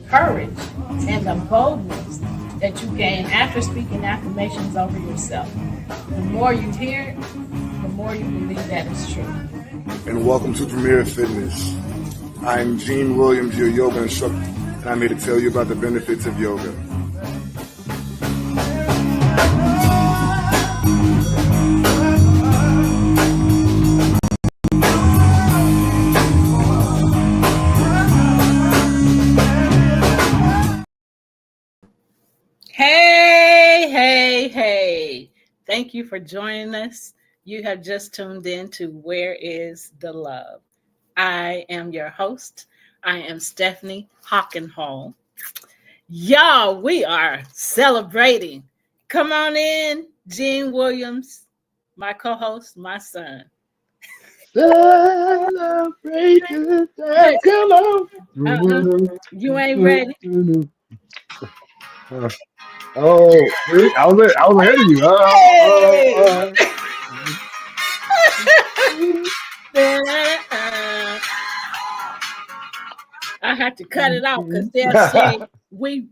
Courage and the boldness that you gain after speaking affirmations over yourself. The more you hear it, the more you believe that it's true. And welcome to Premier Fitness. I'm Gene Williams, your yoga instructor, and I'm here to tell you about the benefits of yoga. Hey. Thank you for joining us. You have just tuned in to Where is the Love? I am your host. I am Stephanie Hockenhall. Y'all, we are celebrating. Come on in, Gene Williams, my co-host, my son. Celebrate the day. Come on. You ain't ready. Oh, really? I was ahead of you. I have to cut it out because they'll say we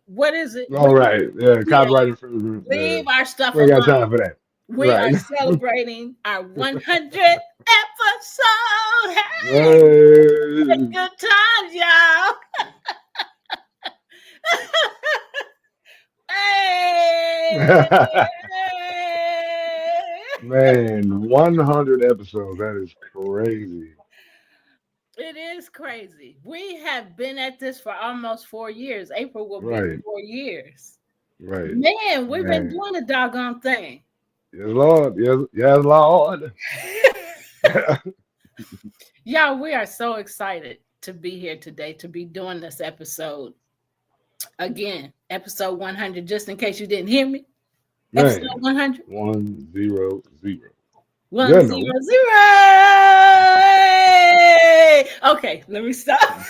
what is it? All right. Yeah, copyright infringement. Leave our stuff We ain't got alone. time for that. We Right. are celebrating our 100th episode. Hey, Hey. good times, y'all. Hey. Man, 100 episodes. That is crazy. It is crazy. We have been at this for almost 4 years. April will be Right. 4 years. Right. Man, we've been Man. doing the doggone thing. Yes, Lord. Yes, Lord. Y'all, we are so excited to be here today, to be doing this episode. Again, episode 100, just in case you didn't hear me. Man. Episode 100. 100. 100. Okay, let me stop.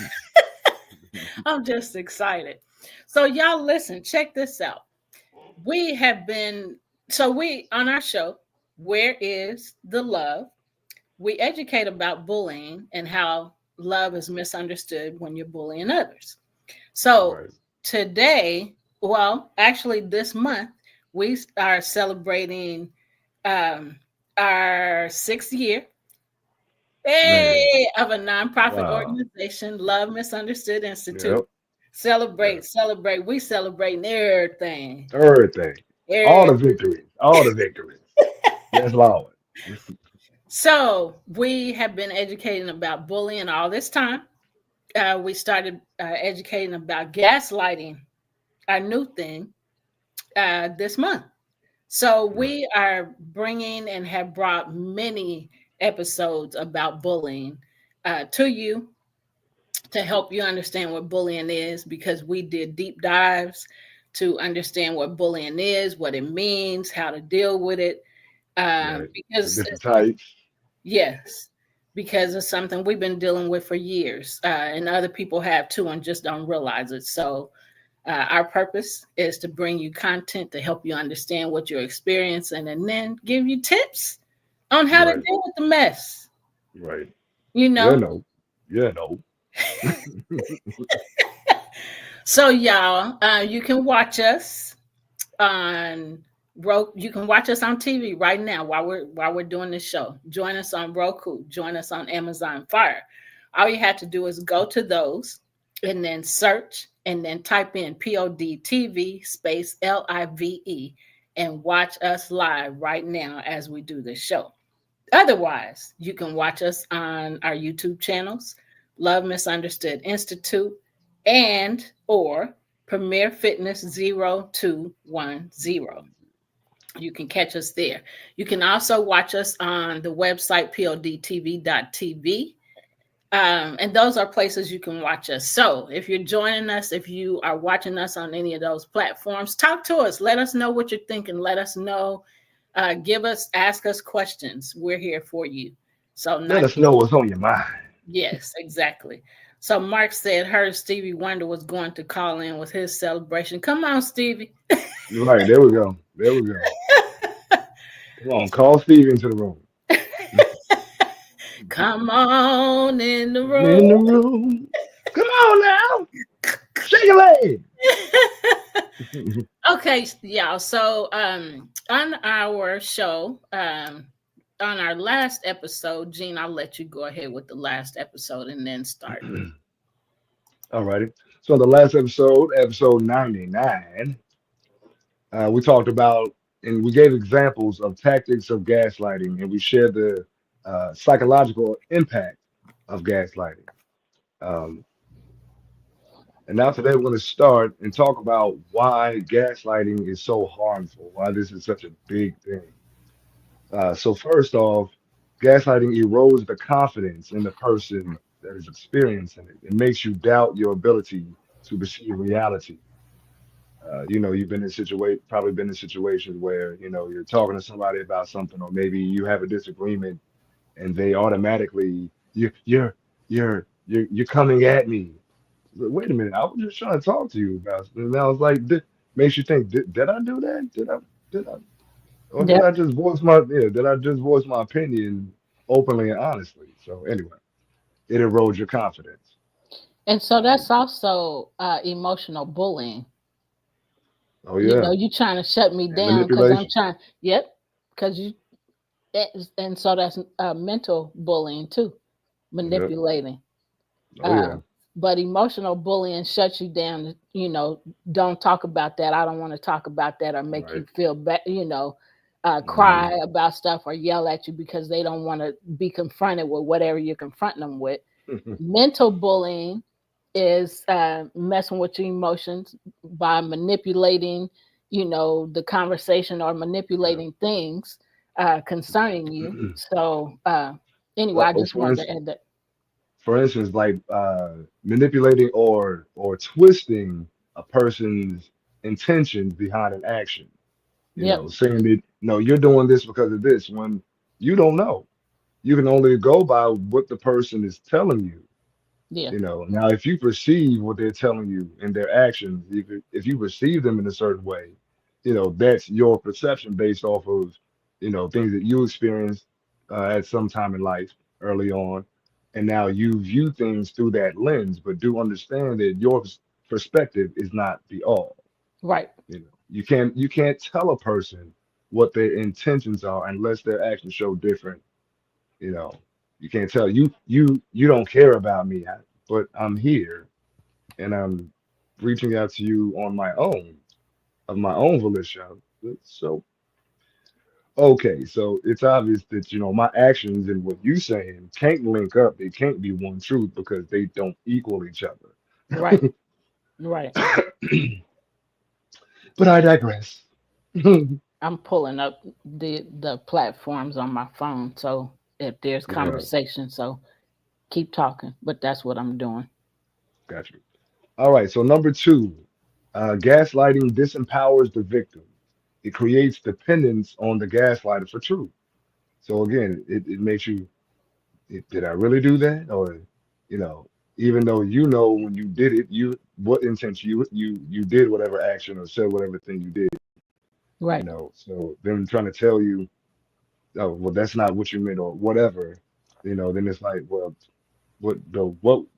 I'm just excited. So y'all listen, check this out. We have been, on our show, Where is the Love? We educate about bullying and how love is misunderstood when you're bullying others. So Right. today, well, actually this month, we are celebrating our 6th year of a nonprofit Wow. organization, Love Misunderstood Institute. Yep. Celebrate. We celebrating everything. Everything. All the victories. Yes, Lord. So we have been educating about bullying all this time. We started educating about gaslighting, our new thing, this month. So we are bringing and have brought many episodes about bullying to you to help you understand what bullying is, because we did deep dives to understand what bullying is, what it means, how to deal with it. Right. Because Different types. yes, because it's something we've been dealing with for years, and other people have too and just don't realize it. So our purpose is to bring you content to help you understand what you're experiencing and then give you tips on how to Right. deal with the mess. Right. You know? Yeah, no. So y'all, you can watch us on you can watch us on TV right now while we're doing this show. Join us on Roku, join us on Amazon Fire. All you have to do is go to those and then search and then type in PODTV space LIVE and watch us live right now as we do this show. Otherwise, you can watch us on our YouTube channels, Love Misunderstood Institute and or Premier Fitness 0210. You can catch us there. You can also watch us on the website podtv.tv. And those are places you can watch us. So if you're joining us, if you are watching us on any of those platforms, talk to us. Let us know what you're thinking. Let us know ask us questions. We're here for you. So Let not us know what's on your mind. yes, exactly. So Mark said heard Stevie Wonder was going to call in with his celebration. Come on, Stevie. Right, there we go. There we go. Come on, call Stevie into the room. Come on in the In the room. room. Come on now. Shake a leg. Okay, y'all. So on our show, on our last episode, Gene, I'll let you go ahead with the last episode and then start. All righty. So the last episode, episode 99, we talked about and we gave examples of tactics of gaslighting, and we shared the psychological impact of gaslighting. Um, and now today we're going to start and talk about why gaslighting is so harmful, why this is such a big thing. So first off, gaslighting erodes the confidence in the person that is experiencing it. It makes you doubt your ability to perceive reality. You've been in probably been in situations where you're talking to somebody about something, or maybe you have a disagreement, and they automatically you're coming at me. Wait a minute, I was just trying to talk to you about something. And I was like, makes you think, did I do that? Did I? Or did Yep. I just voice my yeah, did I just voice my opinion openly and honestly? So anyway, it erodes your confidence. And so Um, that's also emotional bullying. oh You know, yeah, you trying to shut me and down because I'm manipulation. trying. Yep. Because you and so that's mental bullying too, Yep. manipulating. Oh Uh, yeah. but emotional bullying shuts you down. You know, don't talk about that. I don't want to talk about that, or make you Right. feel bad. You know, cry Hmm. about stuff or yell at you because they don't want to be confronted with whatever you're confronting them with. Mental bullying is messing with your emotions by manipulating, the conversation or Yeah. manipulating things concerning you. So anyway, I Well, just wanted to add that. for instance, like manipulating or twisting a person's intentions behind an action. Yep. Saying that no, you're doing this because of this when you don't know. You can only go by what the person is telling you. Yeah. Now if you perceive what they're telling you in their actions, if you perceive them in a certain way, that's your perception based off of, things that you experienced at some time in life early on. And now you view things through that lens, but do understand that your perspective is not the all. Right. You can't tell a person what their intentions are unless their actions show different. You know, you can't tell you don't care about me, but I'm here and I'm reaching out to you on my own of my own volition. So okay, so it's obvious that my actions and what you saying can't link up. They can't be one truth because they don't equal each other. Right. Right. But I digress. I'm pulling up the platforms on my phone. So if there's Yeah, conversation, so keep talking. But that's what I'm doing. got you. All right, so number two, gaslighting disempowers the victim. It creates dependence on the gaslighter for truth. So again, it makes you, did I really do that? Or, you know, even though when you did it, what intention you did whatever action or said whatever thing you did, Right. so them trying to tell you, oh, well, that's not what you meant or whatever, then it's like, well, what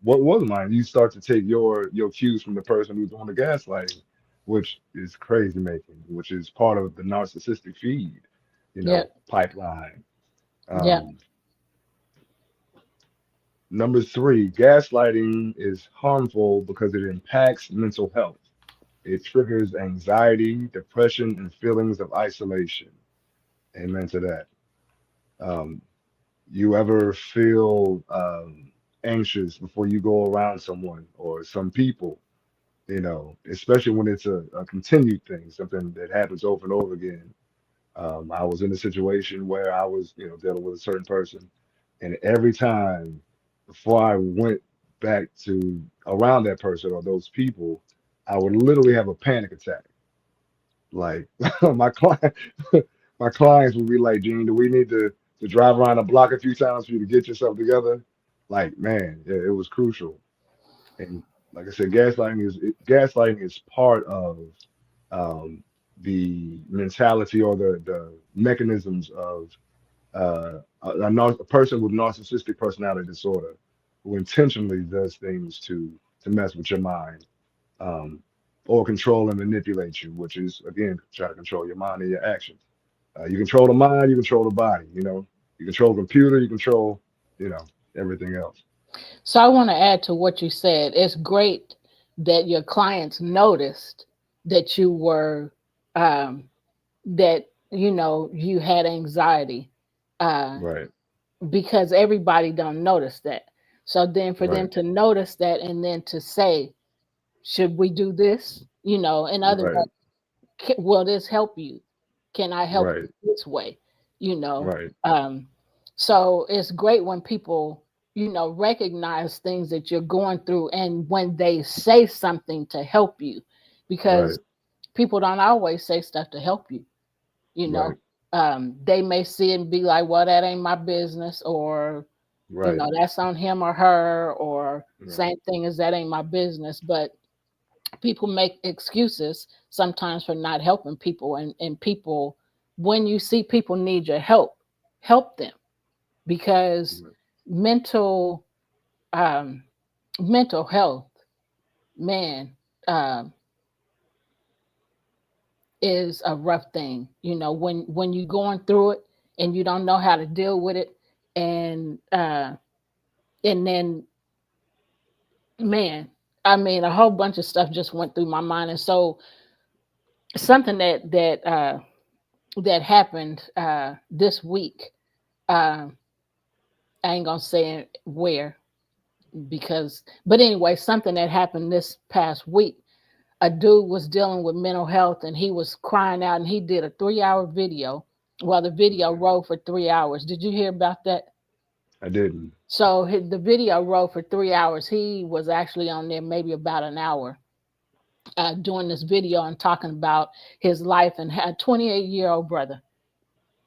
was mine? You start to take your cues from the person who's doing the gaslighting, which is crazy making, which is part of the narcissistic feed, Yep. pipeline. Yep. Um, Number three, gaslighting is harmful because it impacts mental health. It triggers anxiety, depression, and feelings of isolation. Amen to that. Um, you ever feel anxious before you go around someone or some people, especially when it's a continued thing, something that happens over and over again. I was in a situation where I was, dealing with a certain person, and every time before I went back to around that person or those people, I would literally have a panic attack. Like my client, my clients would be like, Gene, do we need to drive around the block a few times for you to get yourself together? Like, man, yeah, it was crucial. And like I said, gaslighting is part of um, the mentality or the mechanisms of a person with narcissistic personality disorder who intentionally does things to mess with your mind, um, or control and manipulate you, which is again try to control your mind and your actions. You control the mind, you control the body. You control the computer, you control, everything else. So I want to add to what you said. It's great that your clients noticed that you were um, that you had anxiety, uh, Right, because everybody don't notice that. So then for them right, to notice that and then to say, should we do this? In other right, words, will this help you? Can I help right, you this way? You know, right, um, so it's great when people, recognize things that you're going through and when they say something to help you, right, because people don't always say stuff to help you, you know. right, They may see it and be like, well, that ain't my business, or, right, that's on him or her, or right, same thing as that ain't my business. But people make excuses sometimes for not helping people, and people, when you see people need your help them, because mental um mental health, man, um is a rough thing, when you're going through it and you don't know how to deal with it, and then, man, I mean, a whole bunch of stuff just went through my mind. And so something that happened this week, uh, I ain't gonna say where, but anyway, something that happened this past week. A dude was dealing with mental health and he was crying out, and he did a 3-hour video. Well, the video right. rolled for 3 hours. Did you hear about that? I didn't. So the video rolled for 3 hours. He was actually on there maybe about an hour, doing this video and talking about his life, and had a 28-year-old brother,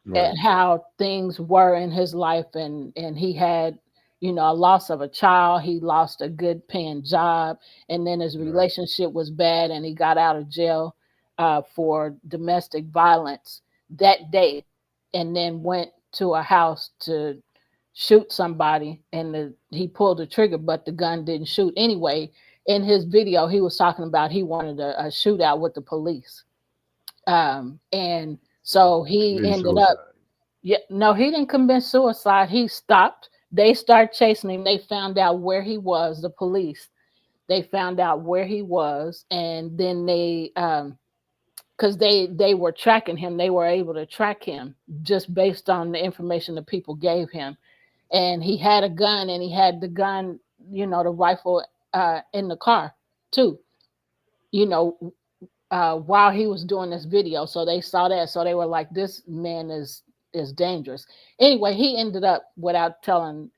Right, and how things were in his life, and he had, a loss of a child. He lost a good paying job, and then his right, relationship was bad, and he got out of jail for domestic violence that day, and then went to a house to shoot somebody, and he pulled the trigger, but the gun didn't shoot. Anyway, in his video he was talking about he wanted a shootout with the police, and so he committing ended up, suicide. yeah, no, he didn't commit suicide. He stopped. They started chasing him. They found out where he was. The police. They found out where he was, and then because they were tracking him. They were able to track him just based on the information the people gave him. And he had a gun, and he had the gun, the rifle, in the car too. You know, while he was doing this video. So they saw that. So they were like, this man is dangerous. Anyway, he ended up, without telling,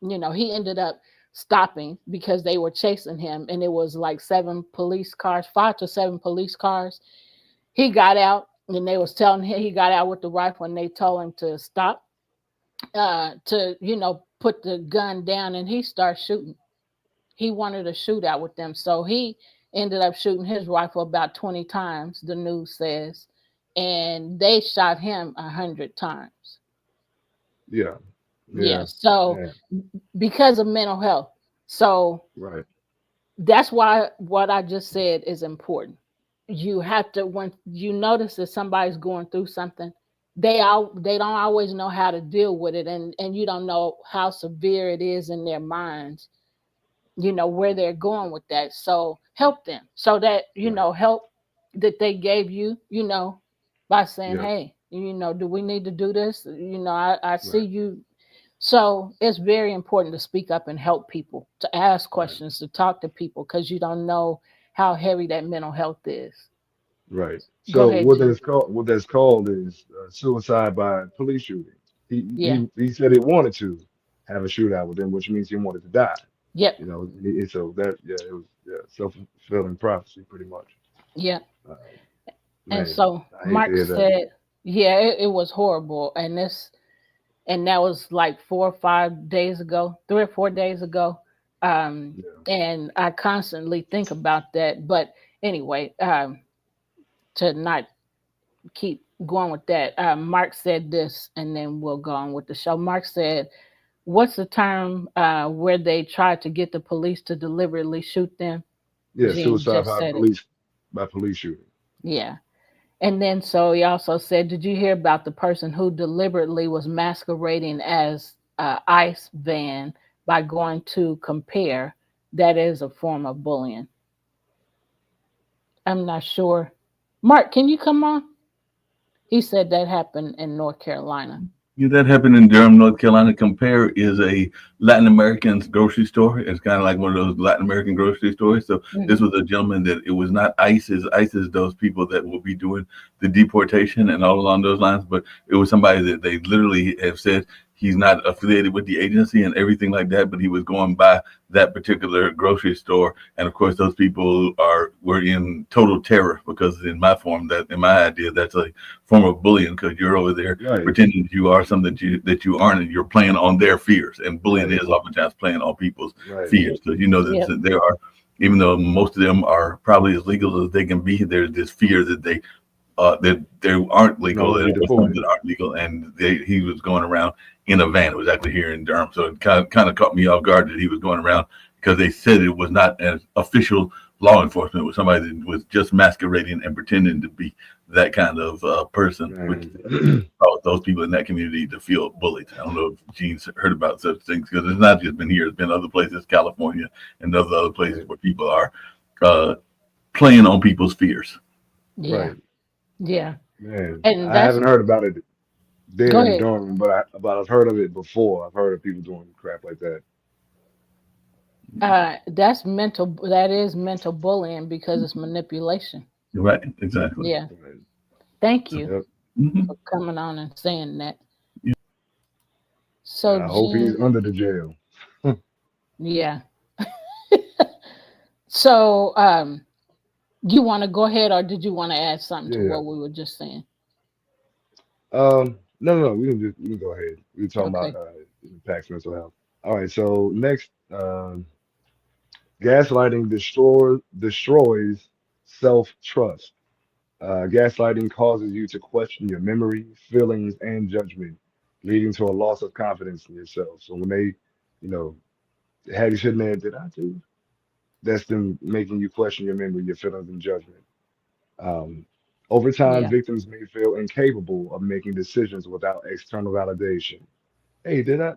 he ended up stopping because they were chasing him, and it was like 5 to 7 police cars. He got out, and they was telling him, he got out with the rifle, and they told him to stop, to put the gun down, and he started shooting. He wanted a shootout with them. So he ended up shooting his rifle about 20 times, the news says, and they shot him 100 times. Yeah, Yeah. yeah, So yeah. because of mental health. So Right, that's why what I just said is important. You have to, when you notice that somebody's going through something, they don't always know how to deal with it, and you don't know how severe it is in their minds, where they're going with that. So help them, so that right. help that they gave you, by saying, Yep, hey, do we need to do this? I see right, you. So it's very important to speak up and help people, to ask right, questions, to talk to people, because you don't know how heavy that mental health is. right. Go So ahead, Jim. what that's called is suicide by police shooting. Yeah. He said he wanted to have a shootout with them, which means he wanted to die. Yep. So that yeah, it was yeah, self-fulfilling prophecy pretty much. Yep. Uh, And man, so I hate to Mark hear that. said, Yeah, it was horrible. And that was like 4 or 5 days ago, 3 or 4 days ago. Yeah. And I constantly think about that. But anyway, to not keep going with that, Mark said this, and then we'll go on with the show. Mark said, "What's the term where they tried to get the police to deliberately shoot them?" Yeah, Gene suicide just said it. by police shooting. Yeah. And then so he also said, "Did you hear about the person who deliberately was masquerading as ICE van by going to compare? That is a form of bullying." I'm not sure. Mark, can you come on? He said that happened in North Carolina. Yeah, that happened in Durham, North Carolina. Compare is a Latin American grocery store. It's kind of like one of those Latin American grocery stores. So this Hmm. was a gentleman that it was not ISIS. ISIS, those people that will be doing the deportation and all along those lines. But it was somebody that they literally have said he's not affiliated with the agency and everything like that. But he was going by that particular grocery store, and of course, those people were in total terror because in my form, that in my idea, that's a form of bullying because you're over there Right, pretending that you are something that you aren't, and you're playing on their fears. And bullying right, is oftentimes playing on people's right, fears. So you know Yep. that there are, even though most of them are probably as legal as they can be, there's this fear that they aren't you don't legal, want and to be there's some deported. that aren't legal, and he was going around in a van. It was actually here in Durham, so it kind of caught me off guard that he was going around because they said it was not an official law enforcement. It was somebody that was just masquerading and pretending to be that kind of person, which Man, caused those people in that community to feel bullied. I don't know if Gene's heard about such things because it's not just been here; it's been other places, California, and other places right, where people are uh, playing on people's fears. Yeah. right, Yeah. man. And I that's, haven't heard about it go there in ahead. Durham, but I've heard of it before. I've heard of people doing crap like that. That's mental. That is mental bullying because it's manipulation. Right? Exactly. Yeah. Right. Thank So, you Yep. mhm. for coming on and saying that. Yeah. So, And I hope he's Gene, under the jail. yeah. So, you want to go ahead, or did you want to add something to Yeah. what we were just saying? No, no, no. We can go ahead. We were talking about Okay. impacts mental health. All right. So next, gaslighting destroys self trust. Gaslighting causes you to question your memory, feelings, and judgment, leading to a loss of confidence in yourself. So when they, you know, have you sitting there, did I do? That's them making you question your memory, your feelings, and judgment. Um, Over time, Yeah. victims may feel incapable of making decisions without external validation. Hey, did I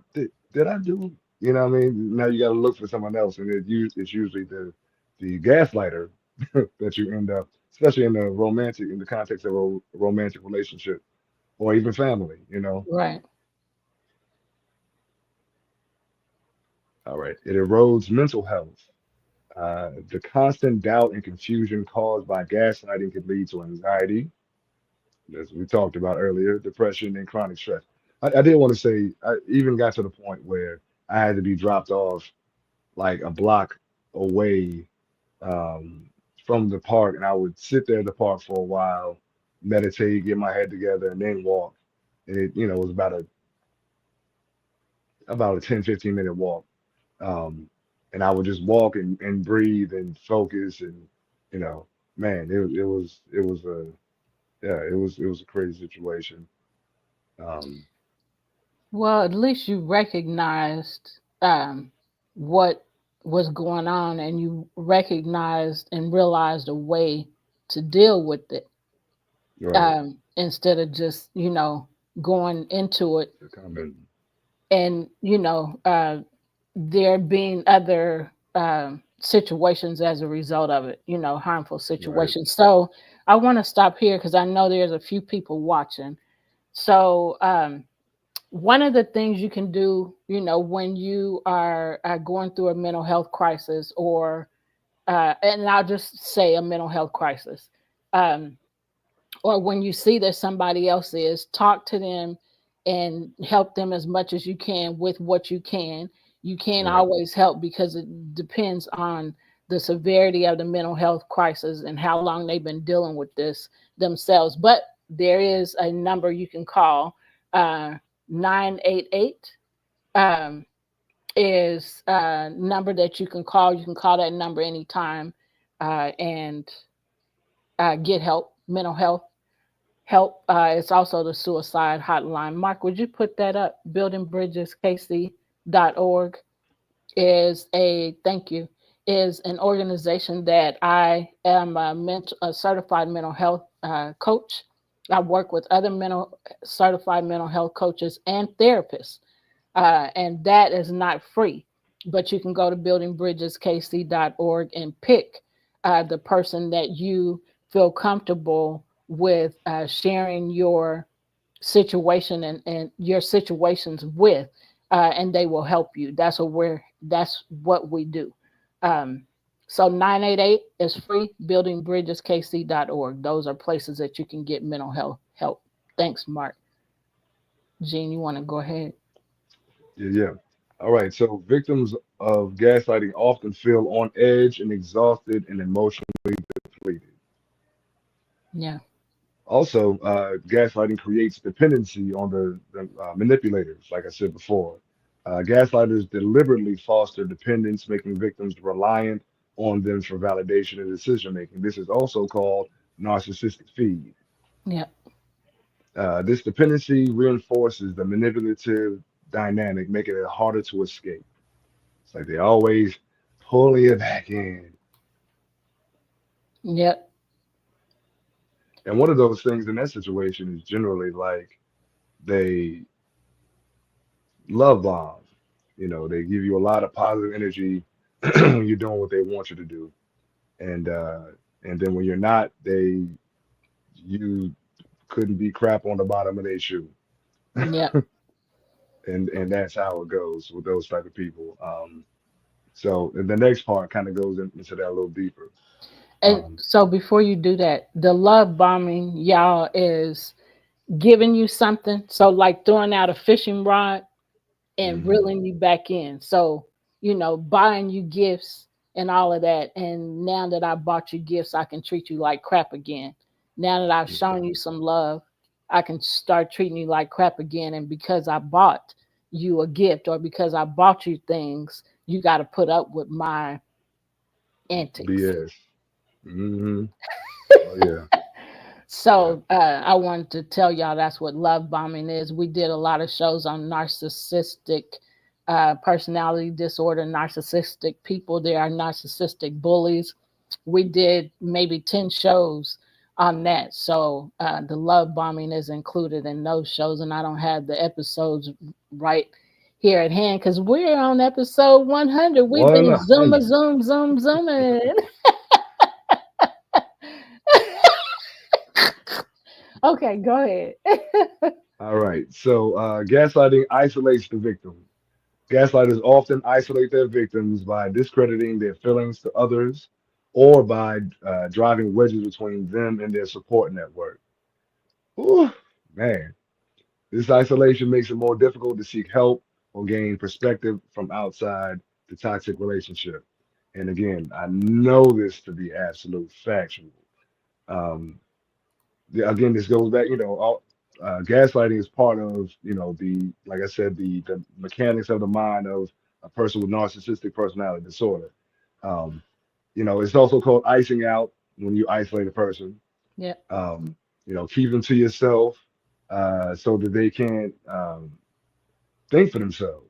do? You know what I mean? Now you got to look for someone else, and it's usually the gaslighter that you end up, especially in the context of a romantic relationship or even family. You know. Right. All right. It erodes mental health. The constant doubt and confusion caused by gaslighting could lead to anxiety, as we talked about earlier, depression, and chronic stress. I did want to say, I even got to the point where I had to be dropped off like a block away um, from the park, and I would sit there at the park for a while, meditate, get my head together, and then walk. And it was about a 10-15 minute walk. Um, and I would just walk and breathe and focus, and you know, man, it was a yeah, it was a crazy situation. Um, Well, at least you recognized what was going on, and you recognized and realized a way to deal with it, right. instead of just going into it, The comment. and there being other situations as a result of it, harmful Right. situations. So I want to stop here because I know there's a few people watching. So one of the things you can do, when you are going through a mental health crisis, or and I'll just say a mental health crisis, um, or when you see that somebody else is, talk to them and help them as much as you can with what you can. You can't Right. always help because it depends on the severity of the mental health crisis and how long they've been dealing with this themselves. But there is a number you can call. 988 um, is a number that you can call. You can call that number anytime and get help, mental health help. It's also the suicide hotline. Mark, would you put that up? buildingbridgeskc.org is thank you, is an organization that I am a certified mental health coach. I work with other certified mental health coaches and therapists, and that is not free. But you can go to buildingbridgeskc.org and pick the person that you feel comfortable with sharing your situation and your situations with, and they will help you. That's what we do. So 988 is free, buildingbridgeskc.org. Those are places that you can get mental health help. Thanks, Mark. Gene, you want to go ahead? Yeah. All right. So victims of gaslighting often feel on edge and exhausted and emotionally depleted. Yeah. Also, gaslighting creates dependency on the manipulators, like I said before. Gaslighters deliberately foster dependence, making victims reliant on them for validation and decision making. This is also called narcissistic feed. Yeah. This dependency reinforces the manipulative dynamic, making it harder to escape. It's like they always pull you back in. Yep. And one of those things in that situation is generally like they love bomb. You know, they give you a lot of positive energy when you're doing what they want you to do, and then when you're not, you couldn't be crap on the bottom of their shoe, Yeah. and that's how it goes with those type of people. So and the next part kind of goes into that a little deeper. And Um, so before you do that, the love bombing, y'all, is giving you something. So like throwing out a fishing rod and mhm, reeling you back in. So, buying you gifts and all of that. And now that I bought you gifts, I can treat you like crap again. Now that I've shown you some love, I can start treating you like crap again. And because I bought you a gift or because I bought you things, you got to put up with my antics. BS. Oh yeah, yeah. So I wanted to tell y'all that's what love bombing is. We did a lot of shows on narcissistic personality disorder, narcissistic people. They are narcissistic bullies. We did maybe 10 shows on that. So the love bombing is included in those shows. And I don't have the episodes right here at hand because we're on episode 100. We've been zooming, 100. zooming. Okay, go ahead. All right. So gaslighting isolates the victim. Gaslighters often isolate their victims by discrediting their feelings to others or by driving wedges between them and their support network. Ooh, man, this isolation makes it more difficult to seek help or gain perspective from outside the toxic relationship. And again, I know this to be absolute factual. Um, again, this goes back, gaslighting is part of, like I said, the mechanics of the mind of a person with narcissistic personality disorder. Um, it's also called icing out when you isolate a person. Yeah. Keep them to yourself so that they can't think for themselves.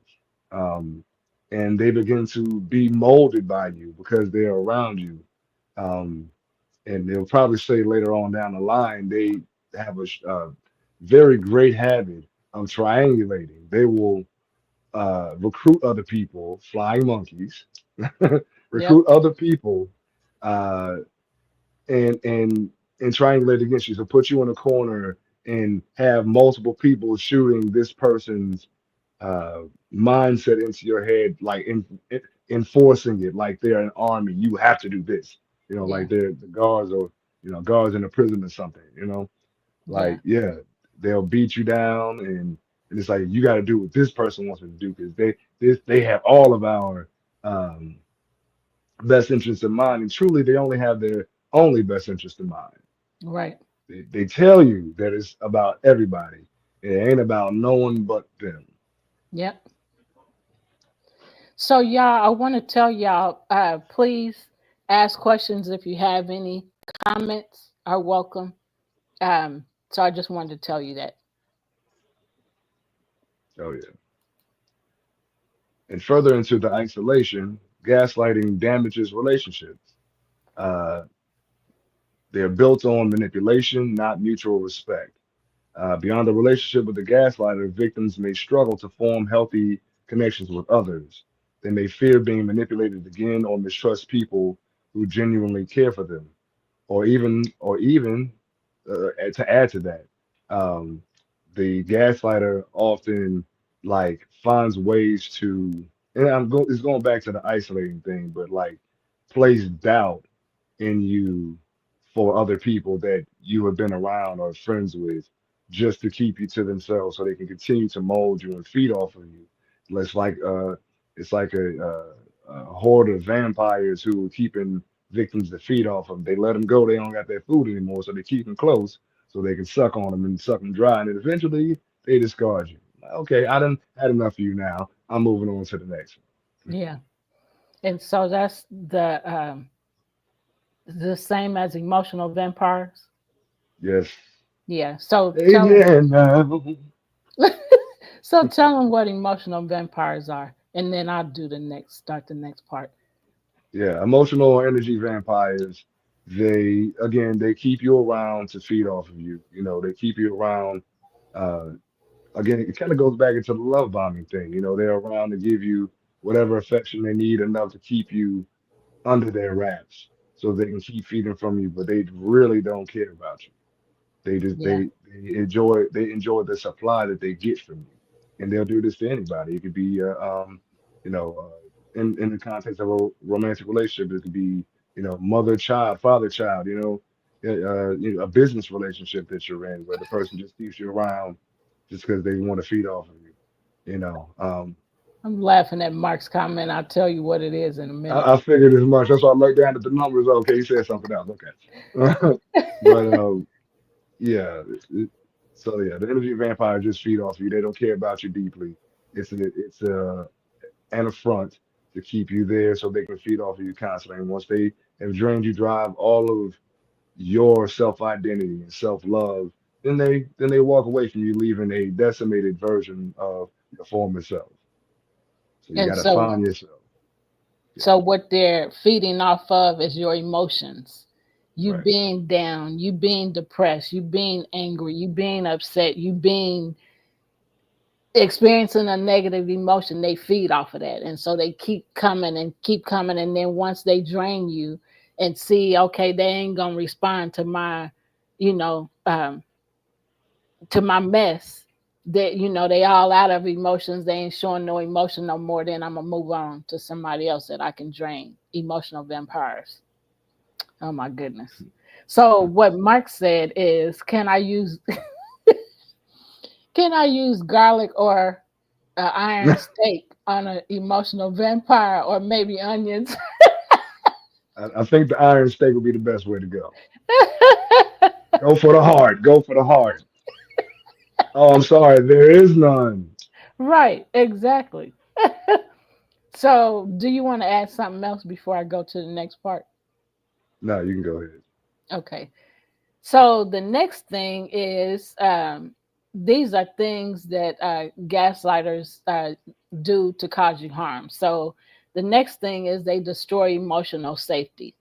Um, and they begin to be molded by you because they're around you. Um, and they'll probably say later on down the line they have a very great habit of triangulating. They will recruit other people, flying monkeys, Yep. recruit other people, uh, and triangulate against you. So put you in a corner and have multiple people shooting this person's uh, mindset into your head, like enforcing it, like they're an army. You have to do this, Yeah. like they're the guards or guards in a prison or something. Yeah. Like yeah, they'll beat you down, and it's like you got to do what this person wants me to do because they have all of our um, best interests in mind, and truly they only have their only best interest in mind. Right. They tell you that it's about everybody. It ain't about no one but them. Yep. So y'all, I want to tell y'all, please ask questions if you have any. Comments are welcome. So I just wanted to tell you that. Oh yeah. And further into the isolation, gaslighting damages relationships. Uh, they're built on manipulation, not mutual respect. Beyond the relationship with the gaslighter, victims may struggle to form healthy connections with others. They may fear being manipulated again or mistrust people who genuinely care for them. Or even to add to that, um, the gaslighter often like finds ways to, and it's going back to the isolating thing, but like place doubt in you for other people that you have been around or friends with, just to keep you to themselves so they can continue to mold you and feed off of you. It's like a horde of vampires who are keeping victims to feed off of them. They let them go, they don't got their food anymore, so they keep them close so they can suck on them and suck them dry, and then eventually they discard you. Okay, I done had enough of you now. I'm moving on to the next one. Yeah. And so that's the same as emotional vampires. Yes. Yeah. So Amen. so tell them what emotional vampires are, and then I'll do start the next part. Yeah, emotional energy vampires. They keep you around to feed off of you. You know, they keep you around. Uh, Again, it kind of goes back into the love bombing thing. You know, they're around to give you whatever affection they need enough to keep you under their wraps, so they can keep feeding from you, but they really don't care about you. They just Yeah. they enjoy the supply that they get from you, and they'll do this to anybody. It could be you know in the context of a romantic relationship, it could be mother child, father child. A business relationship that you're in, where the person just keeps you around just because they want to feed off of you. You know, I'm laughing at Mark's comment. I'll tell you what it is in a minute. I figured as much. That's why I looked down at the numbers. Okay, you said something else. Okay, but yeah. So yeah, the energy vampires just feed off you. They don't care about you deeply. It's an affront to keep you there so they can feed off of you constantly. And once they have drained you, drive all of your self identity and self love, then they walk away from you, leaving a decimated version of your former self. So you And got to so find yourself. Yeah, so what they're feeding off of is your emotions. You right. being down, you being depressed, you being angry, you being upset, you being experiencing a negative emotion. They feed off of that, and so they keep coming and keep coming, and then once they drain you and see, okay, they ain't gonna respond to my you know to my mess, that they all out of emotions, they ain't showing no emotion no more, then I'm gonna move on to somebody else that I can drain. Emotional vampires. Oh my goodness. So what Mark said is, can I use garlic or iron steak on an emotional vampire, or maybe onions? I think the iron steak would be the best way to go. Go for the heart. Go for the heart. Oh, I'm sorry. There is none. Right, exactly. So do you want to add something else before I go to the next part? No, you can go ahead. Okay. So the next thing is, these are things that gaslighters do to cause you harm. So the next thing is they destroy emotional safety.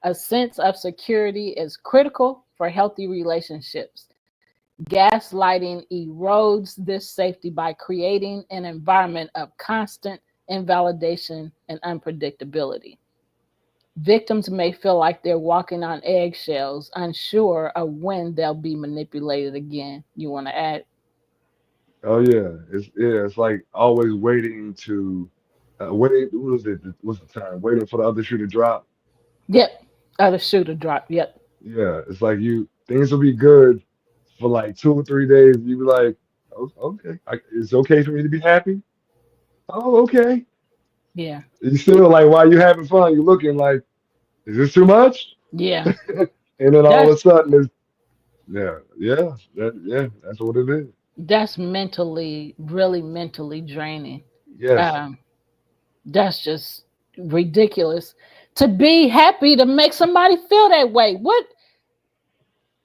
A sense of security is critical for healthy relationships. Gaslighting erodes this safety by creating an environment of constant invalidation and unpredictability. Victims may feel like they're walking on eggshells, unsure of when they'll be manipulated again. You want to add? Oh yeah. It's like always waiting to wait. What was it? What's the time? Waiting for the other shoe to drop. Yep. Other shoe to drop. Yep. Yeah, it's like things will be good for like 2 or 3 days. You be like, "Oh, okay, it's okay for me to be happy. Oh, okay." Yeah. You still like while you having fun, you looking like, is this too much? Yeah. And then all of That's a sudden, That's what it is. That's mentally, really mentally draining. Yes, Um, that's just ridiculous. To be happy to make somebody feel that way. What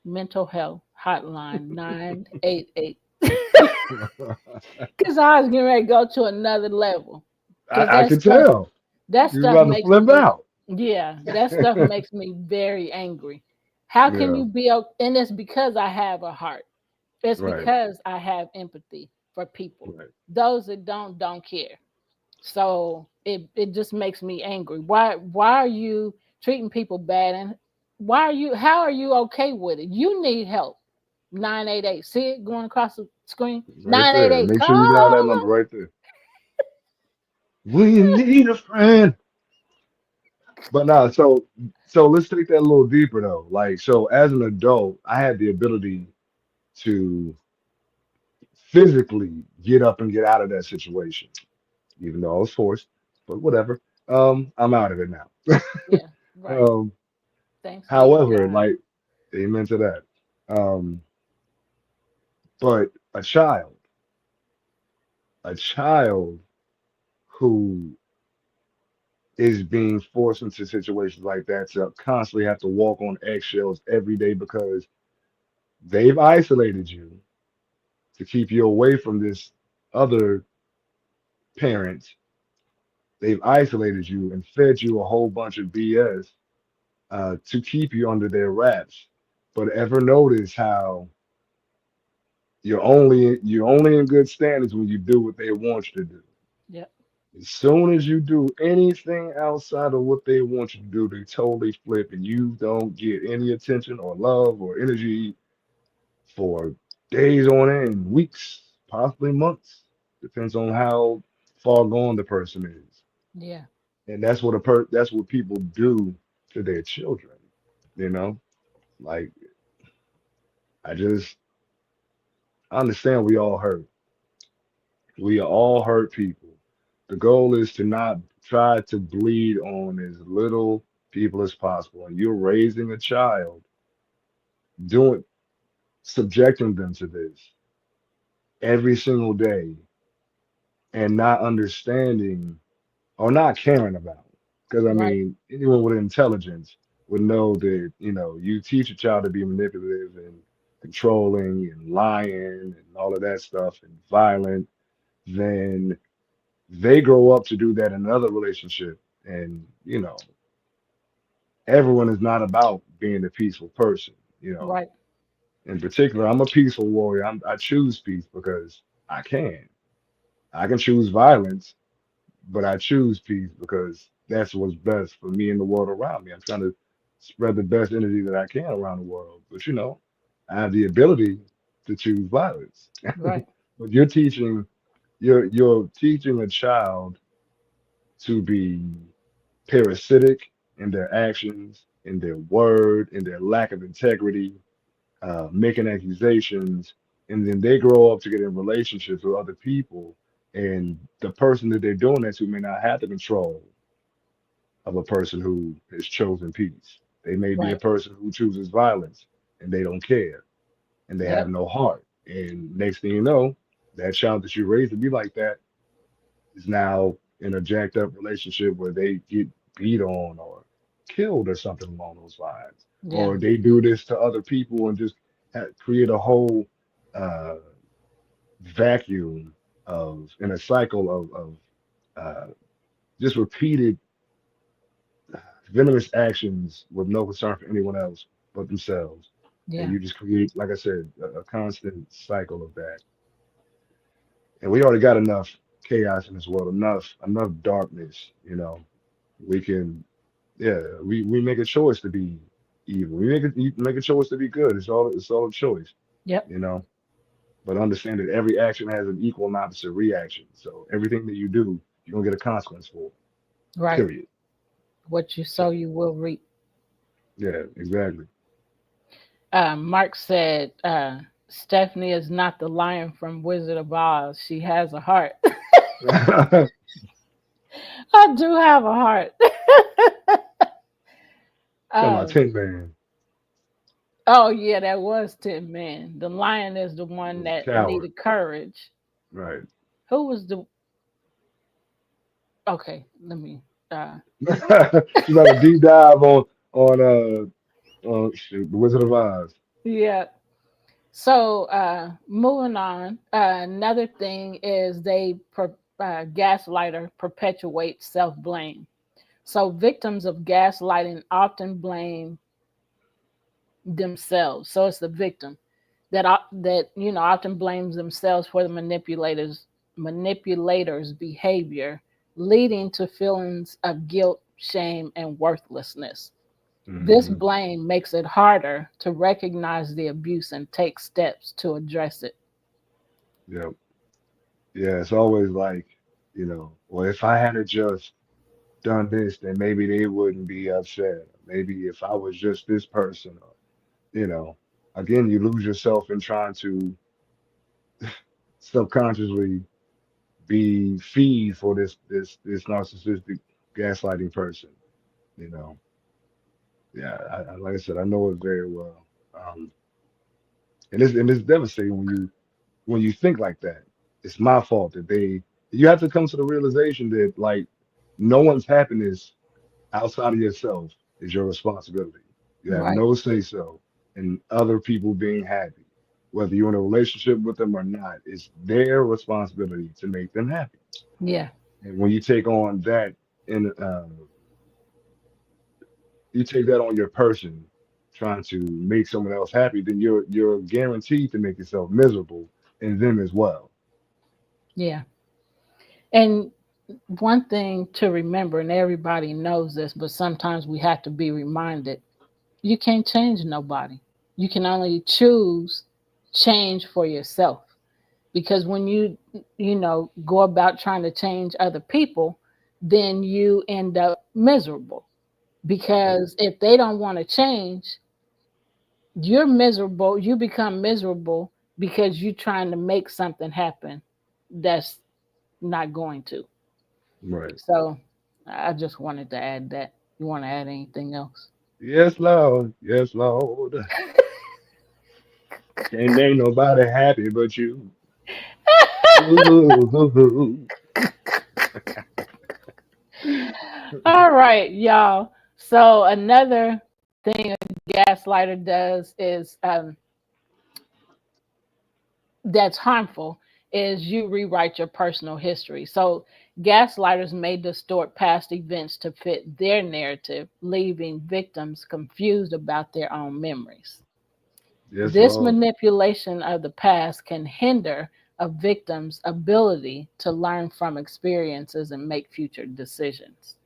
mental health hotline 988? Because I was getting ready to go to another level. Because I can tell that you're stuff about to makes flip me, out. yeah, that stuff makes me very angry. How can Yeah, you be, and it's because I have a heart. It's right, because I have empathy for people. right. Those that don't care. So it just makes me angry. Why are you treating people bad, and how are you okay with it? You need help. 988. See it going across the screen? Right there. 988. Make sure you dial that Call. number right there. When you need a friend. But nah, so let's take that a little deeper though. Like, so as an adult, I had the ability to physically get up and get out of that situation, even though I was forced, but whatever. I'm out of it now. Yeah, right. Um, Thanks be to however, God. like, amen to that. Um, but a child who is being forced into situations like that to constantly have to walk on eggshells every day because they've isolated you to keep you away from this other parent. They've isolated you and fed you a whole bunch of BS to keep you under their wraps. But ever notice how you're only in good standings when you do what they want you to do. Yep. As soon as you do anything outside of what they want you to do, they totally flip and you don't get any attention or love or energy for days on end, weeks, possibly months. Depends on how far gone the person is. Yeah. And that's what people do to their children, you know? Like I just I understand we all hurt. We all hurt people. The goal is to not try to bleed on as little people as possible. And you're raising a child, doing subjecting them to this every single day and not understanding or not caring about. Because I Right. mean, anyone with intelligence would know that, you teach a child to be manipulative and controlling and lying and all of that stuff and violent, then they grow up to do that in another relationship. And, everyone is not about being a peaceful person. Right. In particular, I'm a peaceful warrior. I choose peace because I can. I can choose violence, but I choose peace because that's what's best for me and the world around me. I'm trying to spread the best energy that I can around the world. But I have the ability to choose violence. Right. But you're teaching a child to be parasitic in their actions, in their word, in their lack of integrity, making accusations, and then they grow up to get in relationships with other people, and the person that they're doing that to may not have the control of a person who has chosen peace. They may be a Right. person who chooses violence, and they don't care, and they have Yep. no heart. And next thing you know, that child that you raised to be like that is now in a jacked up relationship where they get beat on or killed or something along those lines, Yeah. or they do this to other people and just create a whole uh, vacuum of in a cycle of just repeated venomous actions with no concern for anyone else but themselves. And Yeah. you just create, like I said, a constant cycle of that. And we already got enough chaos in this world, enough darkness. We can, yeah, we make a choice to be evil. We make a choice to be good. It's all a choice. Yep. You know. But understand that every action has an equal and opposite reaction. So everything that you do, you're gonna get a consequence for. Right. Period. What you So sow, you will reap. yeah, exactly. Mark said, Stephanie is not the lion from Wizard of Oz. She has a heart. Come I do have a heart. on, um, Tin Man. Oh yeah, that was Tin Man. The lion is the one that Coward. needed courage. Right. Who was the okay, let me She's about to deep dive on shoot, the Wizard of Oz. yeah. So moving on, another thing is gaslighter perpetuate self-blame. So victims of gaslighting often blame themselves. So it's the victim that often blames themselves for the manipulators behavior, leading to feelings of guilt, shame, and worthlessness. This Hmm. blame makes it harder to recognize the abuse and take steps to address it. Yep. Yeah, it's always like, well, if I had just done this, then maybe they wouldn't be upset. Maybe if I was just this person, or, you know, again, you lose yourself in trying to subconsciously be feed for this narcissistic gaslighting person. You know, yeah, like I said, I know it very well. And it's devastating when you think like that. It's my fault that you have to come to the realization that like no one's happiness outside of yourself is your responsibility. You have Right. no say so in other people being happy. Whether you're in a relationship with them or not, it's their responsibility to make them happy. Yeah. And when you take on that and you take that on your person, trying to make someone else happy, then you're guaranteed to make yourself miserable and them as well. Yeah. And one thing to remember, and everybody knows this, but sometimes we have to be reminded, you can't change nobody. You can only choose change for yourself. Because when you go about trying to change other people, then you end up miserable. Because if they don't want to change, you're miserable. You become miserable because you're trying to make something happen that's not going to. Right. So I just wanted to add that. You want to add anything else? Yes, Lord. Yes, Lord. Can't ain't nobody happy but you. Ooh. All right, y'all. So another thing a gaslighter does is that's harmful is you rewrite your personal history. So gaslighters may distort past events to fit their narrative, leaving victims confused about their own memories. Yes, This Lord. manipulation of the past can hinder a victim's ability to learn from experiences and make future decisions.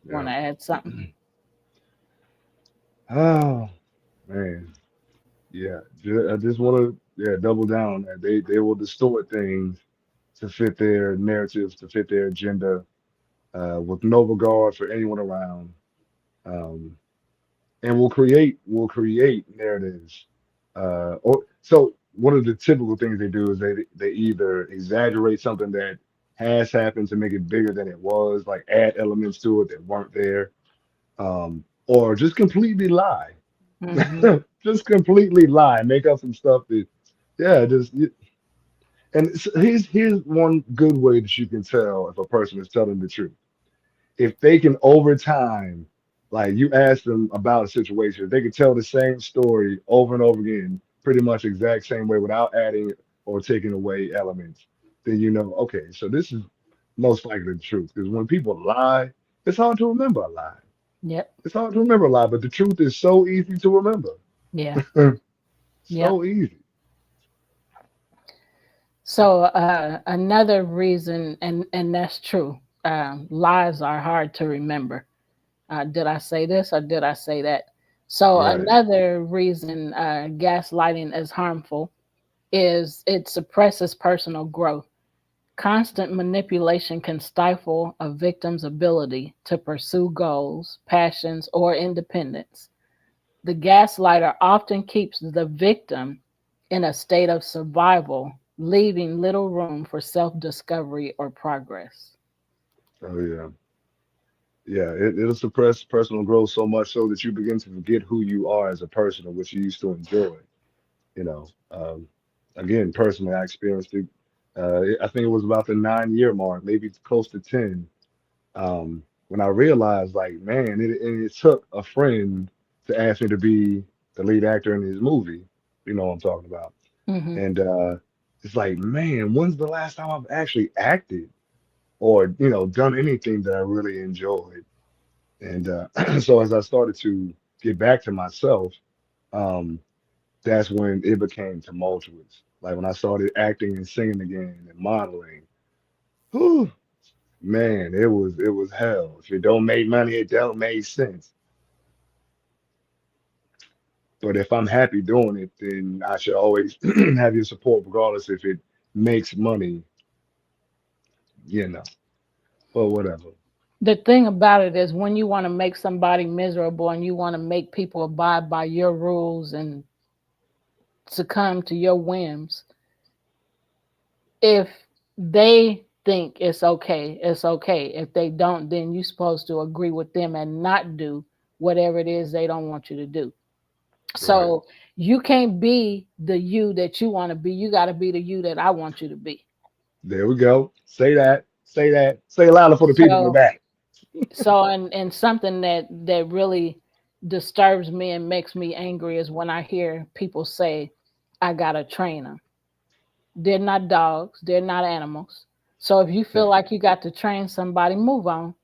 Want Yeah. to add something? Oh man. Yeah. I just want to double down on that. They will distort things to fit their narratives, to fit their agenda, with no regard for anyone around. Um, and will create narratives. Or so one of the typical things they do is they either exaggerate something that has happened to make it bigger than it was, like add elements to it that weren't there, or just completely lie. Hmm. Just completely lie, make up some stuff that, yeah, and here's one good way that you can tell if a person is telling the truth. If they can over time, like you ask them about a situation, if they can tell the same story over and over again, pretty much exact same way without adding or taking away elements, then you know, okay, so this is most likely the truth. Because when people lie, it's hard to remember a lie. Yep. It's hard to remember a lie, but the truth is so easy to remember. Yeah. Yep. So easy. So another reason, and that's true. Lies are hard to remember. Did I say this or did I say that? So Right. another reason gaslighting is harmful is it suppresses personal growth. Constant manipulation can stifle a victim's ability to pursue goals, passions, or independence. The gaslighter often keeps the victim in a state of survival, leaving little room for self discovery or progress. Oh yeah. Yeah, it'll suppress personal growth so much so that you begin to forget who you are as a person and what you used to enjoy. You know, again, personally, I experienced it. I think it was about the 9 year mark, maybe close to 10, when I realized, like, man, it took a friend to ask me to be the lead actor in his movie. You know what I'm talking about? Hmm. And it's like, man, when's the last time I've actually acted or, done anything that I really enjoyed? And so as I started to get back to myself, um, that's when it became tumultuous. Like when I started acting and singing again and modeling. Whew, man, it was hell. If it don't make money, it don't make sense. But if I'm happy doing it, then I should always have your support, regardless if it makes money, you know. But whatever. The thing about it is when you want to make somebody miserable and you want to make people abide by your rules and succumb to your whims, if they think it's okay, it's okay. If they don't, then you're supposed to agree with them and not do whatever it is they don't want you to do. Right. So you can't be the you that you want to be. You got to be the you that I want you to be. There we go. Say that. Say that. Say it louder for the people in the So back. and something that really disturbs me and makes me angry is when I hear people say, I got to train them. They're not dogs, they're not animals. So if you feel like you got to train somebody, move on.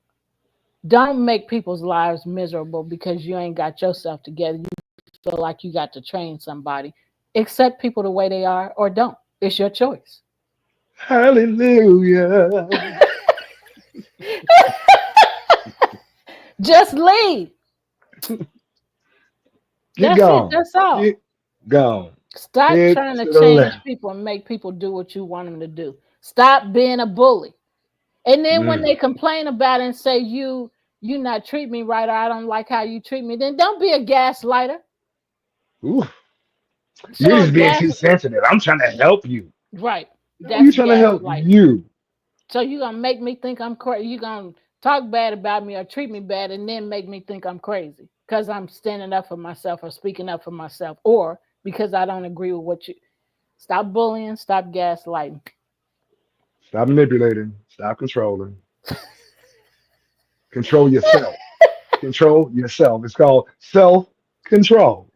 Don't make people's lives miserable because you ain't got yourself together. You feel like you got to train somebody. Accept people the way they are or don't. It's your choice. Hallelujah. Just leave. Get That's it. gone. That's all. Get gone. Stop Head trying to to the change left. people and make people do what you want them to do. Stop being a bully. And then when Mm. they complain about it and say you not treat me right or I don't like how you treat me, then don't be a gaslighter. Ooh, you're So just being gas too sensitive. I'm trying to help you. right. No, you That's trying to help gaslighting. you. So you gonna make me think I'm crazy. You gonna talk bad about me or treat me bad and then make me think I'm crazy because I'm standing up for myself or speaking up for myself or because I don't agree with what you stop bullying, stop gaslighting. Stop manipulating. Stop controlling. Control yourself. Control yourself. It's called self-control.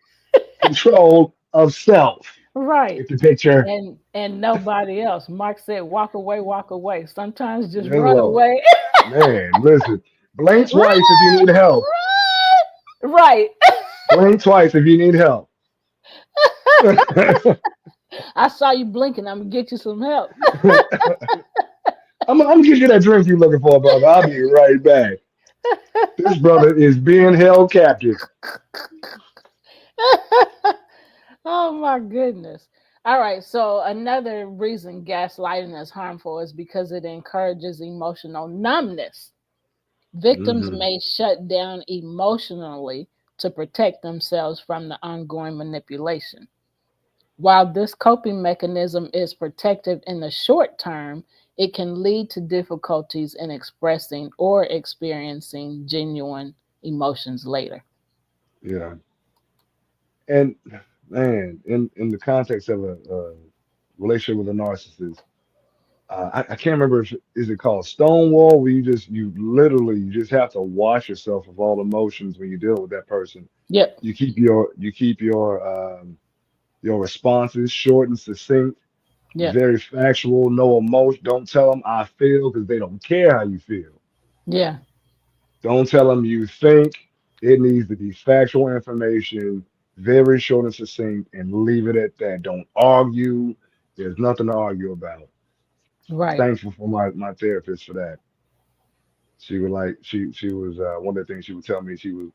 Control of self. Right. Get the picture. And nobody else. Mark said, walk away, walk away. Sometimes just Yes, run Lord. away. Man, listen. Blink Run, twice if you need help. run. Right. Blink twice if you need help. I saw you blinking. I'm gonna get you some help. I'm gonna give you that drink you're looking for, brother. I'll be right back. This brother is being held captive. Oh my goodness. All right. So another reason gaslighting is harmful is because it encourages emotional numbness. Victims Hmm. may shut down emotionally to protect themselves from the ongoing manipulation. While this coping mechanism is protective in the short term, it can lead to difficulties in expressing or experiencing genuine emotions later. Yeah, and man, in the context of a relationship with a narcissist, I can't remember if is it called Stonewall, where you just have to wash yourself of all emotions when you deal with that person. Yep. You keep your responses short and succinct, Yep. very factual, no emotion. Don't tell them I feel because they don't care how you feel. Yeah. Don't tell them you think. It needs to be factual information, very short and succinct, and leave it at that. Don't argue. There's nothing to argue about. Right. Thankful for my therapist for that. She would like she was one of the things she would tell me. She was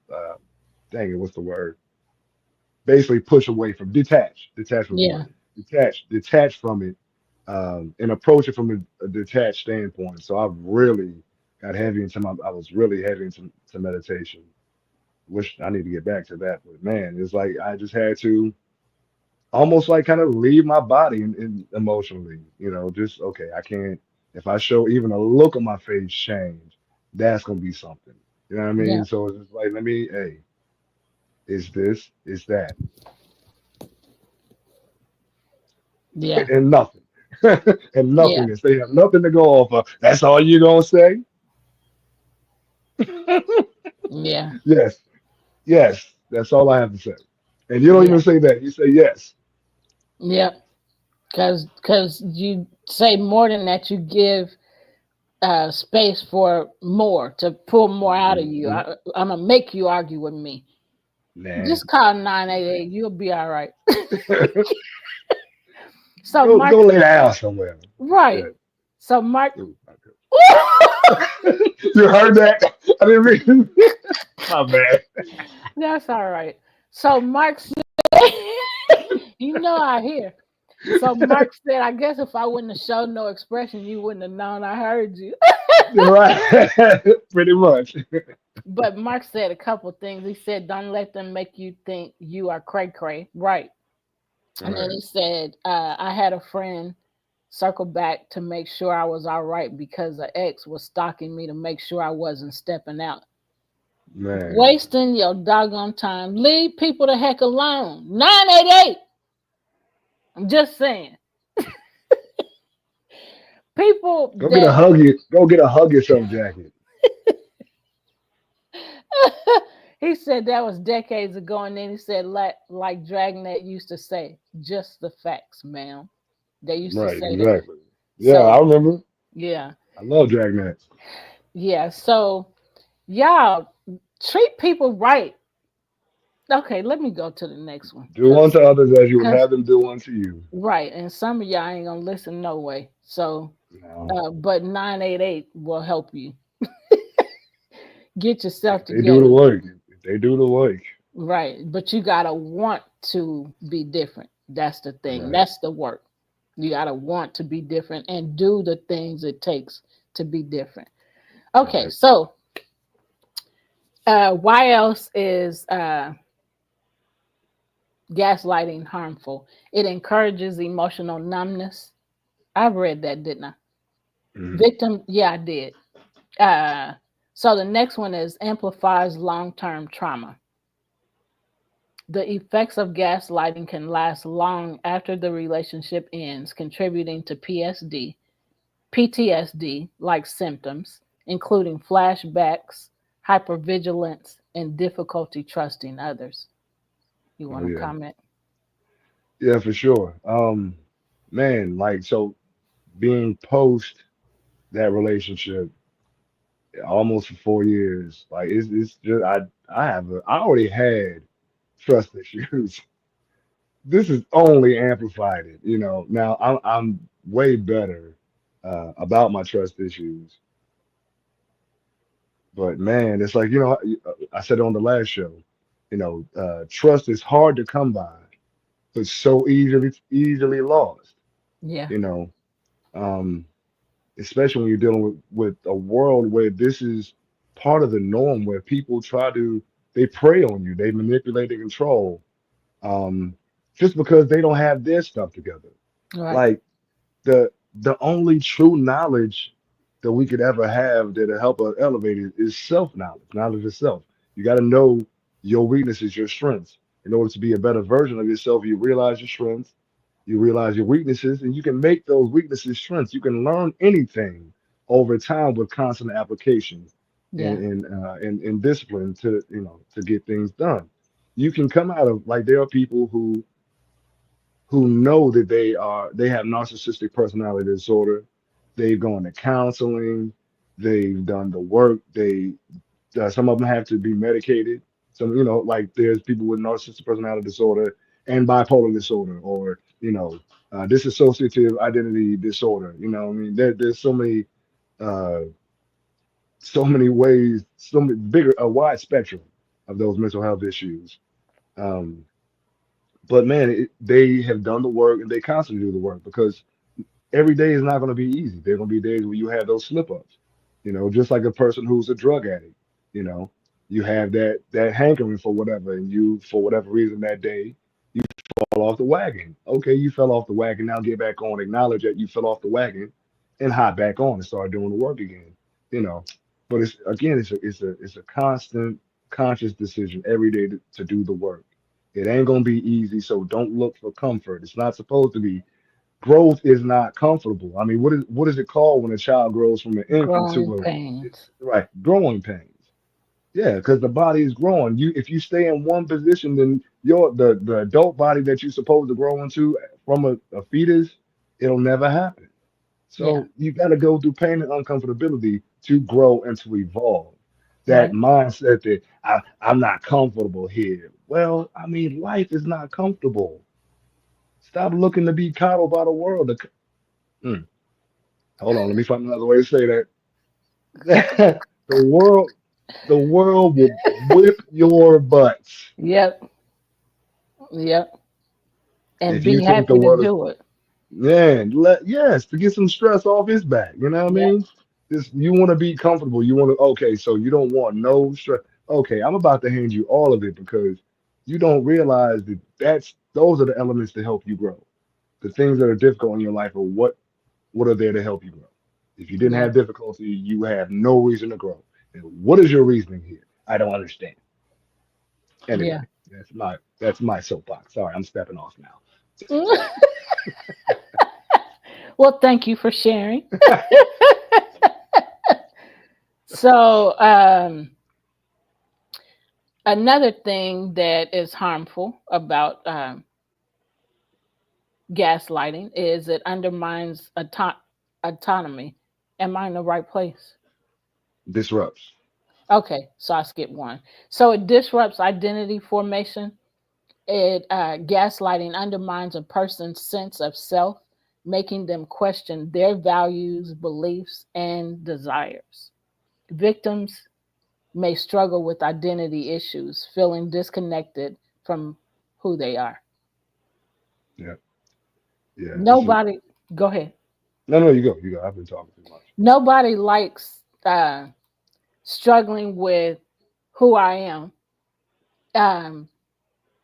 dang it, what's the word? Basically push away from detach was the Yeah. word, detach from it, and approach it from a detached standpoint. So I've really got heavy into I was really heavy into meditation, which I need to get back to that. But man, it's like I just had to almost like kind of leave my body in emotionally, just okay, I can't, if I show even a look on my face change, that's gonna be something. You know what I Yeah. mean? So it's just like, let me, hey, it's this, it's that, Yeah. and nothing. And Yeah. nothingness. They have nothing to go off of. That's all you gonna say? Yeah. Yes, yes. That's all I have to say. And you don't Yeah. even say that. You say yes. Yeah. Because you say more than that, you give space for more to pull more out of you. Mhm. I'm gonna make you argue with me. Nah. Just call 988. You'll be all right. So Go Mark, lay down somewhere. right? Yeah. So Mark, You heard that? I didn't read. My bad. that's all right. So Mark said, you know I hear. So Mark said, I guess if I wouldn't have shown no expression, you wouldn't have known I heard you. Right. Pretty much. But Mark said a couple things. He said, don't let them make you think you are cray cray. Right. All And then right. he said, I had a friend circle back to make sure I was all right because the ex was stalking me to make sure I wasn't stepping out. Man. Wasting your doggone time. Leave people the heck alone. 988. I'm just saying. People Go get a that hug you. Go get a hug yourself jacket. he said that was decades ago, and then he said, like Dragnet used to say, just the facts, ma'am. They used to Right, say that. exactly. Yeah, I So, remember. yeah. I love Dragnet. Yeah. So, y'all treat people right. Okay, let me go to the next one. Do unto others as you would have them do unto you. Right. And some of y'all ain't going to listen no way. So, No. but 988 will help you get yourself If they do the together. work, if they do the work. Right. But you got to want to be different. That's the thing. Right. That's the work. You got to want to be different and do the things it takes to be different. Okay. Right. So, why else is gaslighting harmful? It encourages emotional numbness. I read that, didn't I? Mhm. Victim, yeah, I did. Uh, so the next one is amplifies long-term trauma. The effects of gaslighting can last long after the relationship ends, contributing to PTSD like symptoms, including flashbacks, hypervigilance, and difficulty trusting others. You Oh want to yeah. comment? Yeah, for sure. Man, like so being post that relationship almost for 4 years, like it's just I already had trust issues. This has only amplified it, you know. Now I'm way better about my trust issues, but man, it's like, you know, I said it on the last show, you know, trust is hard to come by, but so easily lost, Yeah, you know. Um, Especially when you're dealing with a world where this is part of the norm, where people they prey on you, they manipulate and control, um, just because they don't have their stuff together. right. Like the only true knowledge that we could ever have that'll help us elevate it is self-knowledge, knowledge of self. You got to know your weaknesses, your strengths. In order to be a better version of yourself, you realize your strengths, you realize your weaknesses, and you can make those weaknesses strengths. You can learn anything over time with constant application Yeah, and discipline to, you know, to get things done. You can come out of, like, there are people who know that they have narcissistic personality disorder. They've gone to counseling, they've done the work. Some of them have to be medicated. Some, you know, like there's people with narcissistic personality disorder and bipolar disorder, or, you know, dissociative identity disorder. You know, I mean, there's uh, so many ways, so many bigger, a wide spectrum of those mental health issues. Um, but man, they have done the work and they constantly do the work, because every day is not going to be easy. There are going to be days where you have those slip ups, you know, just like a person who's a drug addict. You know, you have that hankering for whatever, and you, for whatever reason, that day you fall off the wagon. Okay, you fell off the wagon. Now get back on. Acknowledge that you fell off the wagon, and hop back on and start doing the work again. You know, But it's again, it's a constant conscious decision every day to do the work. It ain't gonna be easy, so don't look for comfort. It's not supposed to be. Growth is not comfortable. I mean, what is it called when a child grows from an infant Growing to pains. right, growing pains? Yeah, because the body is growing. If you stay in one position, then the adult body that you're supposed to grow into from a fetus, it'll never happen. Yeah. So you got to go through pain and uncomfortability to grow and to evolve. That Right. mindset that I'm not comfortable here. Well, I mean, life is not comfortable. Stop looking to be coddled by the world. Hmm, hold on, let me find another way to say that. the world, the world will whip your butts Yep. Yep. And if you be think the happy to world is. do it. Man, yes, to get some stress off his back. You know what I Yep. mean? Just you want to be comfortable. You want to okay, so you don't want no stress. Okay, I'm about to hand you all of it because you don't realize that those are the elements to help you grow. The things that are difficult in your life are what are there to help you grow. If you didn't Yeah. have difficulty, you have no reason to grow. And what is your reasoning here? I don't understand. Yeah. Anyway, that's my soapbox. Sorry, I'm stepping off now. Well, thank you for sharing. So, another thing that is harmful about gaslighting is it undermines autonomy. Am I in the right place? Disrupts. Okay, so I skipped one. So it disrupts identity formation. It gaslighting undermines a person's sense of self, making them question their values, beliefs, and desires. Victims may struggle with identity issues, feeling disconnected from who they are. Yeah, yeah. Nobody, go ahead. No, you go. You go. I've been talking too much. Nobody likes struggling with who I am. Um,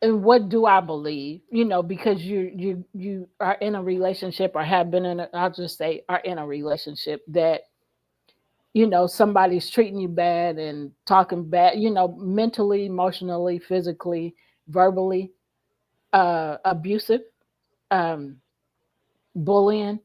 and what do I believe? Because you are in a relationship or have been in I'll just say are in a relationship that somebody's treating you bad and talking bad, mentally, emotionally, physically, verbally, abusive, um, bullying,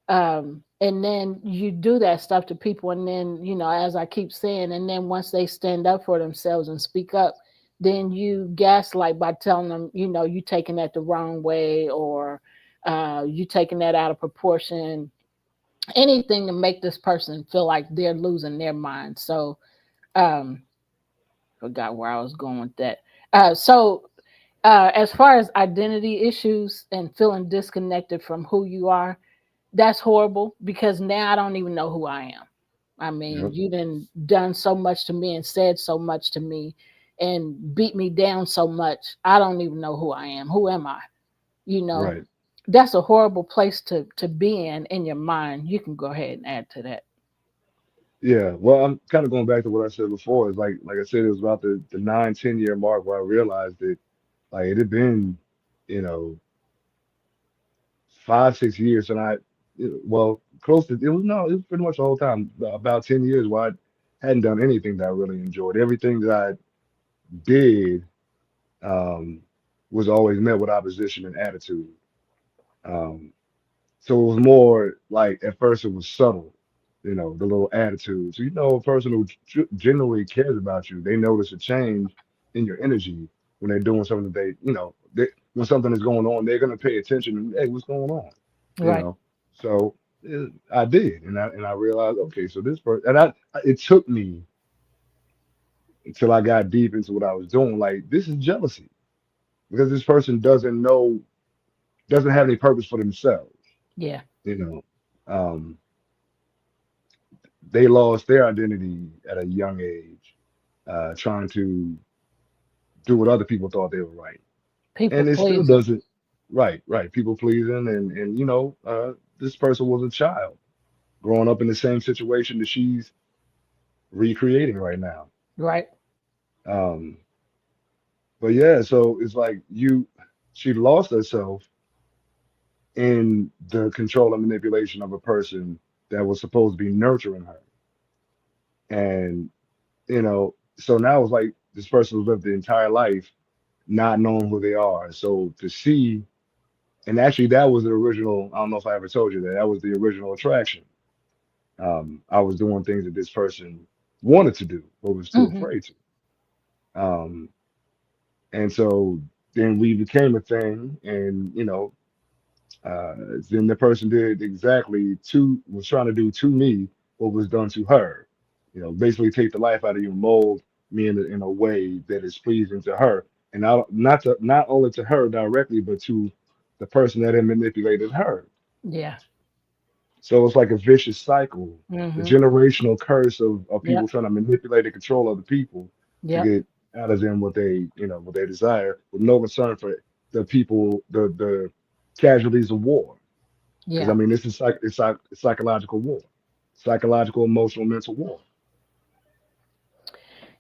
and then you do that stuff to people, and then as I keep saying, and then once they stand up for themselves and speak up, then you gaslight by telling them, you taking that the wrong way, or you taking that out of proportion, anything to make this person feel like they're losing their mind. So um forgot where I was going with that. As far as identity issues and feeling disconnected from who you are, that's horrible because now I don't even know who I am. I mean, Yep. you done so much to me and said so much to me and beat me down so much. I don't even know who I am. Who am I? You know, Right. that's a horrible place to be in your mind. You can go ahead and add to that. Yeah. Well, I'm kind of going back to what I said before. It's like I said, it was about the 9, 10 year mark where I realized that like it had been, you know, 5, 6 years, and well, close to it was no, it was pretty much the whole time about 10 years where I hadn't done anything that I really enjoyed. Everything that I did um, was always met with opposition and attitude. Um, So it was more like at first it was subtle, the little attitude. So a person who genuinely cares about you, they notice a change in your energy when they're doing something that when something is going on, they're gonna pay attention and hey, what's going on? You Right. know. So I did, and I realized okay, so this person, and it took me until I got deep into what I was doing. Like this is jealousy because this person doesn't have any purpose for themselves. Yeah. You know. Um, they lost their identity at a young age, trying to do what other people thought they were right, People and it still pleasing. doesn't. Right, right. People pleasing, and this person was a child growing up in the same situation that she's recreating right now. Right. Um, but yeah, so it's like she lost herself in the control and manipulation of a person that was supposed to be nurturing her, And, so now it's like this person who's lived the entire life not knowing who they are. So to see, and actually that was the original, I don't know if I ever told you that, that was the original attraction. I was doing things that this person wanted to do, but was too Hmm. afraid to. Um, and so then we became a thing, and uh, then the person did exactly was trying to do to me what was done to her. Basically take the life out of you, mold me in a way that is pleasing to her, and not only to her directly, but to the person that had manipulated her. Yeah. So it's like a vicious cycle, the Hmm. generational curse of people Yep. trying to manipulate and control other people to Yep. get out of them what they desire, with no concern for the people, the casualties of war. Because I Yeah. mean, this is it's psychological war, psychological, emotional, mental war.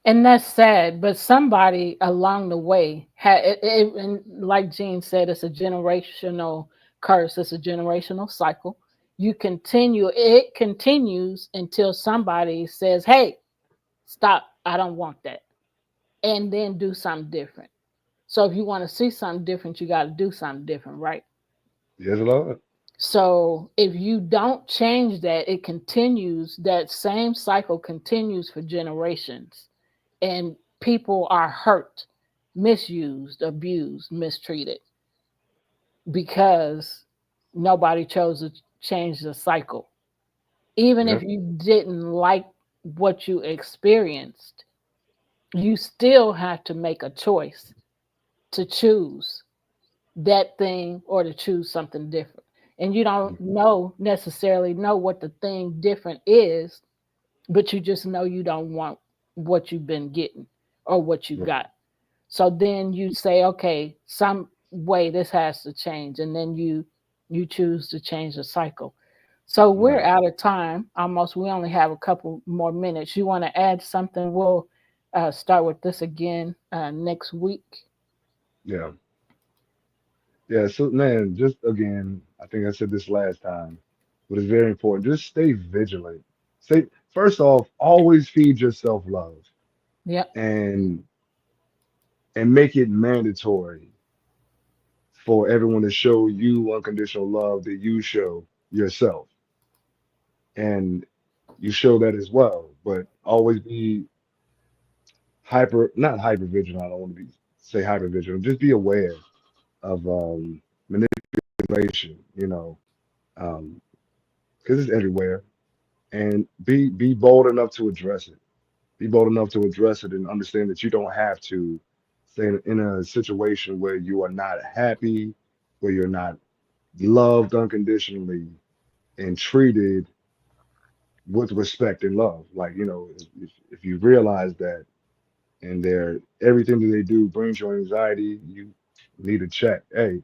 And that's sad, but somebody along the way had and like Gene said, it's a generational curse, it's a generational cycle. It continues until somebody says, "Hey, stop, I don't want that," and then do something different. So if you want to see something different, you got to do something different, right? Yes, Lord. So if you don't change that, it continues, that same cycle continues for generations, and people are hurt, misused, abused, mistreated because nobody chose to change the cycle. Even Yeah, if you didn't like what you experienced, you still have to make a choice to choose that thing or to choose something different. And you don't necessarily know what the thing different is, but you just know you don't want what you've been getting or what you right, got. So then you say, okay, some way this has to change, and then you choose to change the cycle. So we're right. out of time almost. We only have a couple more minutes. You want to add something? We'll start with this again next week. Yeah, yeah. So man, just again, I think I said this last time, but it's very important. Just stay vigilant. Say first off, always feed yourself love, Yep. and make it mandatory for everyone to show you unconditional love that you show yourself, and you show that as well. But always be not hyper vigilant. I don't want to be say hyper vigilant. Just be aware of manipulation. Um, because it's everywhere, and be bold enough to address it. Be bold enough to address it and understand that you don't have to stay in a situation where you are not happy, where you're not loved unconditionally and treated with respect and love. Like, if you realize that, and everything that they do brings you anxiety, you need to check. Hey,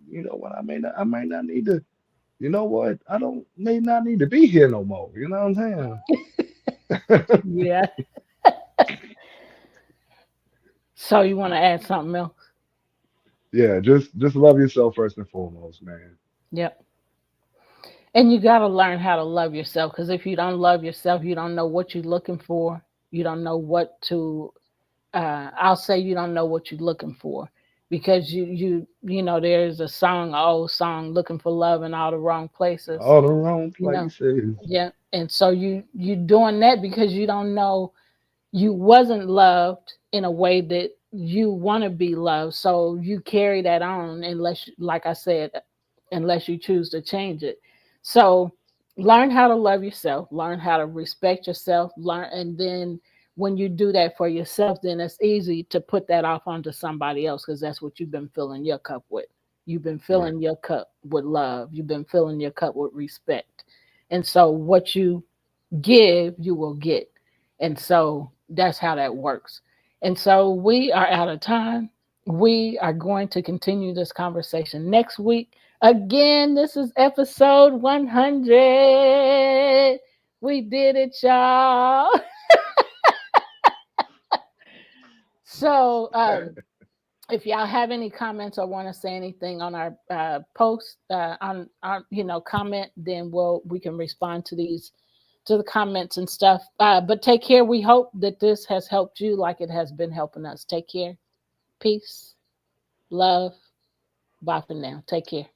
you know what? I might not need to. You know what? I don't may not need to be here no more. You know what I'm saying? Yeah. So you want to add something else? Yeah, just love yourself first and foremost, man. Yep. And you got to learn how to love yourself, because if you don't love yourself, you don't know what you're looking for. You don't know what to I'll say you don't know what you're looking for, because there's a song, an old song, looking for love in all the wrong places. All the wrong You know, places. yeah. And so you doing that because you don't know, you wasn't loved in a way that you want to be loved. So you carry that on unless, like I said, unless you choose to change it. So learn how to love yourself, learn how to respect yourself, learn, and then when you do that for yourself, then it's easy to put that off onto somebody else, because that's what you've been filling your cup with. You've been Right. filling your cup with love. You've been filling your cup with respect. And so what you give, you will get. And so that's how that works. And so we are out of time. We are going to continue this conversation next week. Again, this is episode 100. We did it, y'all. So, if y'all have any comments or want to say anything on our post, on our comment, then we can respond to these to the comments and stuff. But take care. We hope that this has helped you like it has been helping us. Take care. Peace. Love. Bye for now. Take care.